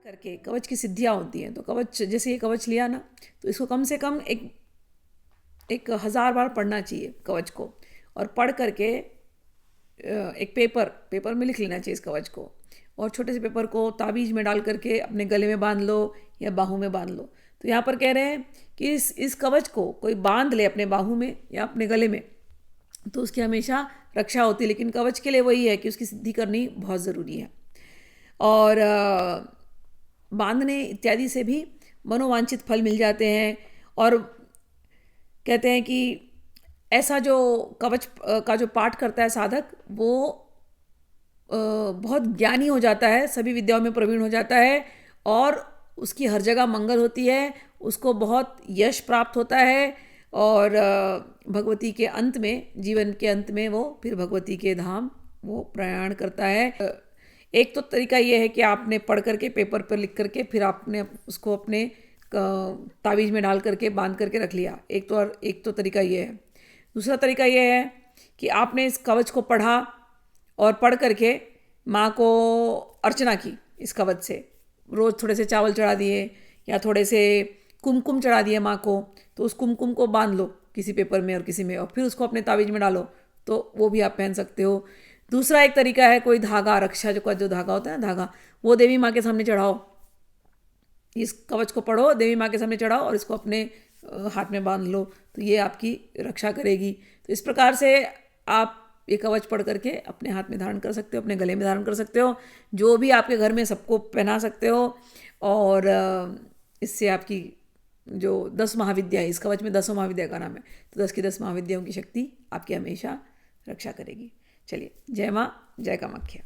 करके कवच की सिद्धियाँ होती हैं। तो कवच, जैसे ये कवच लिया ना, तो इसको कम से कम एक 1000 बार पढ़ना चाहिए कवच को। और पढ़ करके एक पेपर में लिख लेना चाहिए इस कवच को। और छोटे से पेपर को ताबीज में डाल करके अपने गले में बांध लो या बाहू में बांध लो। तो यहाँ पर कह रहे हैं कि इस कवच को कोई बांध ले अपने बाहू में या अपने गले में, तो उसकी हमेशा रक्षा होती है। लेकिन कवच के लिए वही है कि उसकी सिद्धि करनी बहुत ज़रूरी है। और बांधने इत्यादि से भी मनोवांछित फल मिल जाते हैं। और कहते हैं कि ऐसा जो कवच का जो पाठ करता है साधक, वो बहुत ज्ञानी हो जाता है, सभी विद्याओं में प्रवीण हो जाता है और उसकी हर जगह मंगल होती है, उसको बहुत यश प्राप्त होता है। और भगवती के अंत में, जीवन के अंत में वो फिर भगवती के धाम वो प्रयाण करता है। एक तो तरीका ये है कि आपने पढ़ करके पेपर पर लिख करके फिर आपने उसको अपने ताबीज में डाल करके बांध करके रख लिया। एक तो तरीका ये है। दूसरा तरीका ये है कि आपने इस कवच को पढ़ा और पढ़ करके माँ को अर्चना की इस कवच से। रोज़ थोड़े से चावल चढ़ा दिए या थोड़े से कुमकुम चढ़ा दिए माँ को, तो उस कुमकुम को बांध लो किसी पेपर में और किसी में, और फिर उसको अपने ताबीज में डालो, तो वो भी आप पहन सकते हो। दूसरा एक तरीका है, कोई धागा, रक्षा जो धागा होता है धागा, वो देवी माँ के सामने चढ़ाओ। इस कवच को पढ़ो, देवी माँ के सामने चढ़ाओ और इसको अपने हाथ में बांध लो, तो ये आपकी रक्षा करेगी। तो इस प्रकार से आप ये कवच पढ़ करके अपने हाथ में धारण कर सकते हो, अपने गले में धारण कर सकते हो, जो भी आपके घर में सबको पहना सकते हो। और इससे आपकी जो 10 महाविद्या है, इस कवच में 10 महाविद्या का नाम है, तो 10 की 10 महाविद्याओं की शक्ति आपकी हमेशा रक्षा करेगी। चलिए, जय माँ, जय कामाख्या।